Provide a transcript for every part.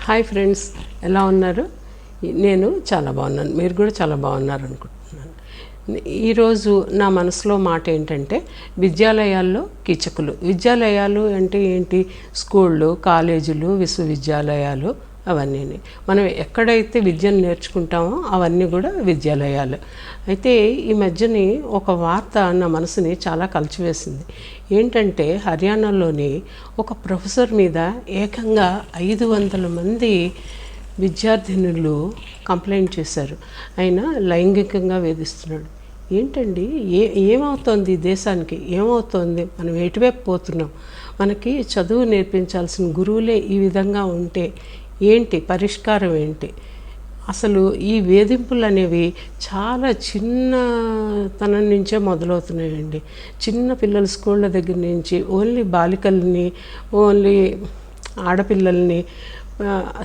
Hi friends, ఎలా ఉన్నారు? నేను చాలా బాగున్నాను, మీరు కూడా చాలా బాగున్నారు అనుకుంటున్నాను. ఈరోజు నా మనసులో మాట ఏంటంటే విద్యాలయాల్లో కీచకులు. విద్యాలయాలు అంటే ఏంటి? స్కూళ్ళు, కాలేజీలు, విశ్వవిద్యాలయాలు అవన్నీ. మనం ఎక్కడైతే విద్యను నేర్చుకుంటామో అవన్నీ కూడా విద్యాలయాలు. అయితే ఈ మధ్యని ఒక వార్త నా మనసుని చాలా కలిచివేసింది. ఏంటంటే హర్యానాలోని ఒక ప్రొఫెసర్ మీద ఏకంగా 500 మంది విద్యార్థినులు కంప్లైంట్ చేశారు. ఆయన లైంగికంగా వేధిస్తున్నాడు. ఏంటండి, ఏమవుతోంది దేశానికి? ఏమవుతోంది? మనం ఎటువైపు పోతున్నాం? మనకి చదువు నేర్పించాల్సిన గురువులే ఈ విధంగా ఉంటే ఏంటి పరిష్కారం? ఏంటి అసలు? ఈ వేధింపులు అనేవి చాలా చిన్నతనం నుంచే మొదలవుతున్నాయండి. చిన్న పిల్లల స్కూళ్ళ దగ్గర నుంచి ఓన్లీ బాలికల్ని, ఓన్లీ ఆడపిల్లల్ని,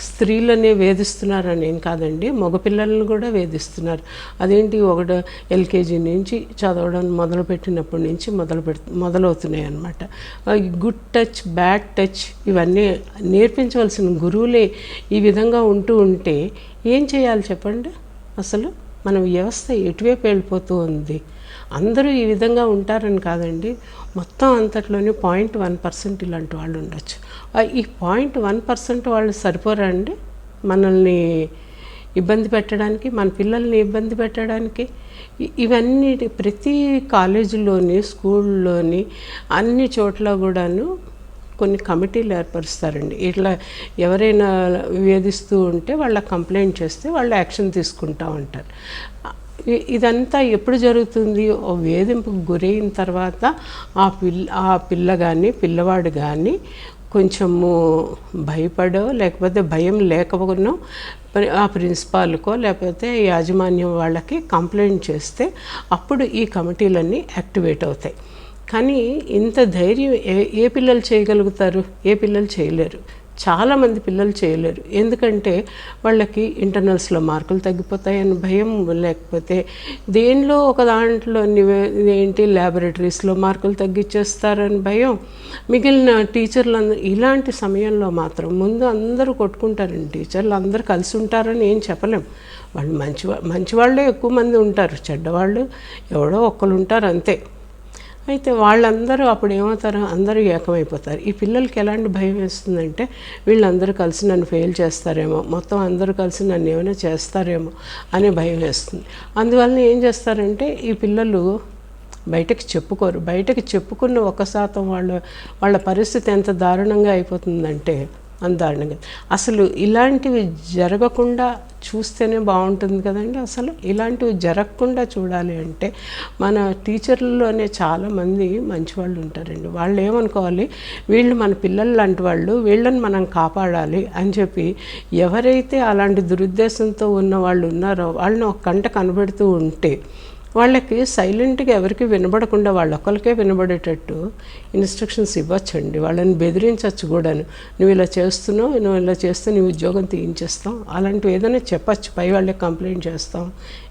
స్త్రీలని వేధిస్తున్నారని ఏం కాదండి, మగపిల్లలను కూడా వేధిస్తున్నారు. అదేంటి, ఒకటి ఎల్కేజీ నుంచి చదవడం మొదలుపెట్టినప్పటి నుంచి మొదలవుతున్నాయి అన్నమాట. గుడ్ టచ్, బ్యాడ్ టచ్ ఇవన్నీ నేర్పించవలసిన గురువులే ఈ విధంగా ఉంటే ఏం చేయాలి చెప్పండి? అసలు మన వ్యవస్థ ఎటువైపు వెళ్ళిపోతూ ఉంది? అందరూ ఈ విధంగా ఉంటారని కాదండి, మొత్తం అంతట్లోనే 0.1% ఇలాంటి వాళ్ళు ఉండొచ్చు. ఈ 0.1% వాళ్ళు సరిపోరా అండి మనల్ని ఇబ్బంది పెట్టడానికి, మన పిల్లల్ని ఇబ్బంది పెట్టడానికి? ఇవన్నీ ప్రతి కాలేజీలోని, స్కూల్లోని, అన్ని చోట్ల కూడాను కొన్ని కమిటీలు ఏర్పరుస్తారండి. ఇట్లా ఎవరైనా వేధిస్తూ ఉంటే వాళ్ళ కంప్లైంట్ చేస్తే వాళ్ళు యాక్షన్ తీసుకుంటూ ఉంటారు. ఇదంతా ఎప్పుడు జరుగుతుంది? ఓ వేధింపుకు గురైన తర్వాత ఆ పిల్ల కానీ పిల్లవాడు కానీ కొంచెము భయపడో, లేకపోతే భయం లేకపోయినా ఆ ప్రిన్సిపాల్కో లేకపోతే యాజమాన్యం వాళ్ళకి కంప్లైంట్ చేస్తే అప్పుడు ఈ కమిటీలన్నీ యాక్టివేట్ అవుతాయి. కానీ ఇంత ధైర్యం ఏ పిల్లలు చేయగలుగుతారు? ఏ పిల్లలు చేయలేరు. చాలామంది పిల్లలు చేయలేరు. ఎందుకంటే వాళ్ళకి ఇంటర్నల్స్లో మార్కులు తగ్గిపోతాయని భయం, లేకపోతే దేనిలో ఒక దాంట్లో ఏంటి ల్యాబొరేటరీస్లో మార్కులు తగ్గించేస్తారని భయం. మిగిలిన టీచర్లు ఇలాంటి సమయంలో మాత్రం ముందు అందరూ కొట్టుకుంటారండి. టీచర్లు అందరూ కలిసి ఉంటారని ఏం చెప్పలేం. వాళ్ళు మంచివాళ్ళే ఎక్కువ మంది ఉంటారు, చెడ్డవాళ్ళు ఎవడో ఒక్కరు ఉంటారు అంతే. అయితే వాళ్ళందరూ అప్పుడు ఏమవుతారు? అందరూ ఏకమైపోతారు. ఈ పిల్లలకి ఎలాంటి భయం వేస్తుందంటే వీళ్ళందరూ కలిసి నన్ను ఫెయిల్ చేస్తారేమో, మొత్తం అందరూ కలిసి నన్ను ఏమైనా చేస్తారేమో అనే భయం వేస్తుంది. అందువల్ల ఏం చేస్తారంటే ఈ పిల్లలు బయటకు చెప్పుకోరు. బయటకు చెప్పుకున్న 1% వాళ్ళ పరిస్థితి ఎంత దారుణంగా అయిపోతుందంటే అంత దారుణంగా. అసలు ఇలాంటివి జరగకుండా చూస్తేనే బాగుంటుంది కదండి. అసలు ఇలాంటివి జరగకుండా చూడాలి అంటే మన టీచర్లలోనే చాలామంది మంచివాళ్ళు ఉంటారండి. వాళ్ళు ఏమనుకోవాలి, వీళ్ళు మన పిల్లలు లాంటి వాళ్ళు, వీళ్ళని మనం కాపాడాలి అని చెప్పి ఎవరైతే అలాంటి దురుద్దేశంతో ఉన్న వాళ్ళు ఉన్నారో వాళ్ళని ఒక కంట కనబెడుతూ ఉంటే వాళ్ళకి సైలెంట్గా ఎవరికి వినబడకుండా వాళ్ళొక్కరికే వినబడేటట్టు ఇన్స్ట్రక్షన్స్ ఇవ్వచ్చండి. వాళ్ళని బెదిరించవచ్చు కూడాను. నువ్వు ఇలా చేస్తున్నావు, నువ్వు ఇలా చేస్తే నీ ఉద్యోగం తీయించేస్తాం, అలాంటివి ఏదైనా చెప్పచ్చు. పై వాళ్ళకి కంప్లైంట్ చేస్తాం,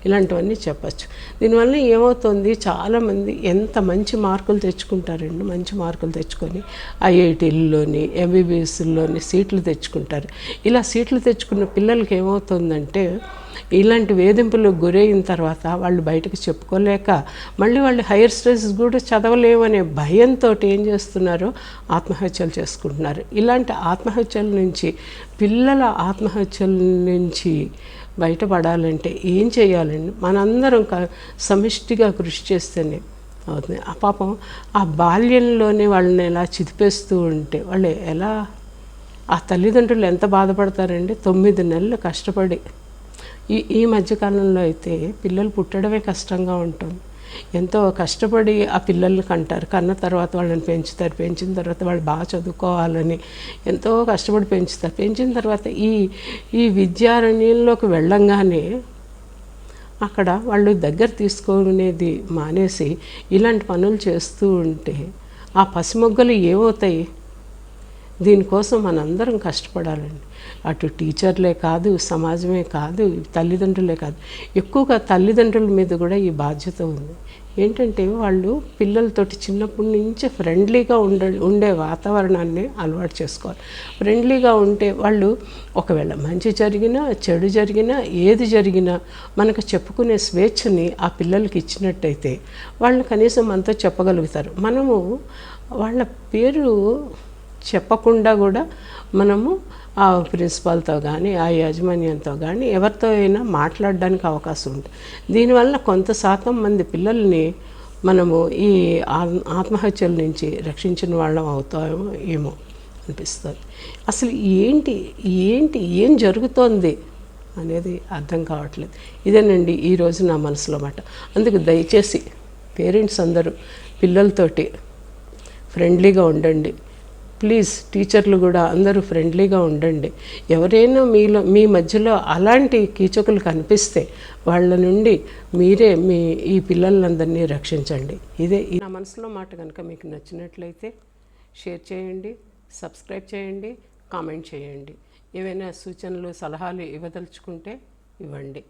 ఇలాంటివన్నీ చెప్పచ్చు. దీనివల్ల ఏమవుతుంది, చాలామంది ఎంత మంచి మార్కులు తెచ్చుకుంటారండి. మంచి మార్కులు తెచ్చుకొని ఐఐటీల్లోని, ఎంబీబీఎస్లోని సీట్లు తెచ్చుకుంటారు. ఇలా సీట్లు తెచ్చుకున్న పిల్లలకి ఏమవుతుందంటే ఇలాంటి వేధింపులకు గురైన తర్వాత వాళ్ళు బయటకు చెప్పుకోలేక మళ్ళీ వాళ్ళు హైయర్ స్టడీస్ కూడా చదవలేమనే భయంతో ఏం చేస్తున్నారో ఆత్మహత్యలు చేసుకుంటున్నారు. ఇలాంటి ఆత్మహత్యల నుంచి, పిల్లల ఆత్మహత్యల నుంచి బయటపడాలంటే ఏం చేయాలండి? మనందరం సమిష్టిగా కృషి చేస్తేనే అవుతుంది. ఆ పాపం ఆ బాల్యంలోనే వాళ్ళని ఎలా చిదిపేస్తూ ఉంటే వాళ్ళు ఎలా, ఆ తల్లిదండ్రులు ఎంత బాధపడతారండి? 9 నెలలు కష్టపడి, ఈ మధ్యకాలంలో అయితే పిల్లలు పుట్టడమే కష్టంగా ఉంటుంది. ఎంతో కష్టపడి ఆ పిల్లల్ని కంటారు. కన్న తర్వాత వాళ్ళని పెంచుతారు. పెంచిన తర్వాత వాళ్ళు బాగా చదువుకోవాలని ఎంతో కష్టపడి పెంచుతారు. పెంచిన తర్వాత ఈ విద్యారణ్యంలోకి వెళ్ళంగానే అక్కడ వాళ్ళు దగ్గర తీసుకునేది మానేసి ఇలాంటి పనులు చేస్తూ ఉంటే ఆ పసిమొగ్గలు ఏమవుతాయి? దీనికోసం మనందరం కష్టపడాలండి. అటు టీచర్లే కాదు, సమాజమే కాదు, తల్లిదండ్రులే కాదు, ఎక్కువగా తల్లిదండ్రుల మీద కూడా ఈ బాధ్యత ఉంది. ఏంటంటే వాళ్ళు పిల్లలతోటి చిన్నప్పటి నుంచే ఫ్రెండ్లీగా ఉండే వాతావరణాన్ని అలవాటు చేసుకోవాలి. ఫ్రెండ్లీగా ఉంటే వాళ్ళు ఒకవేళ మంచి జరిగినా చెడు జరిగినా ఏది జరిగినా మనకు చెప్పుకునే స్వేచ్ఛని ఆ పిల్లలకి ఇచ్చినట్టయితే వాళ్ళు కనీసం మనతో చెప్పగలుగుతారు. మనము వాళ్ళ పేరు చెప్పకుండా కూడా మనము ఆ ప్రిన్సిపాల్తో కానీ ఆ యాజమాన్యంతో కానీ ఎవరితో అయినా మాట్లాడడానికి అవకాశం ఉంటుంది. దీనివల్ల కొంత శాతం మంది పిల్లల్ని మనము ఈ ఆత్మహత్యల నుంచి రక్షించిన వాళ్ళం అవుతామో ఏమో అనిపిస్తుంది. అసలు ఏం జరుగుతోంది అనేది అర్థం కావట్లేదు. ఇదేనండి ఈరోజు నా మనసులో మాట. అందుకు దయచేసి పేరెంట్స్ అందరూ పిల్లలతోటి ఫ్రెండ్లీగా ఉండండి. ప్లీజ్ టీచర్లు కూడా అందరూ ఫ్రెండ్లీగా ఉండండి. ఎవరైనా మీ మధ్యలో అలాంటి కీచకులు కనిపిస్తే వాళ్ళ నుండి మీరే ఈ పిల్లలందరినీ రక్షించండి. ఇదే నా మనసులో మాట. కనుక మీకు నచ్చినట్లయితే షేర్ చేయండి, సబ్స్క్రైబ్ చేయండి, కామెంట్ చేయండి. ఏవైనా సూచనలు సలహాలు ఇవ్వదలుచుకుంటే ఇవ్వండి.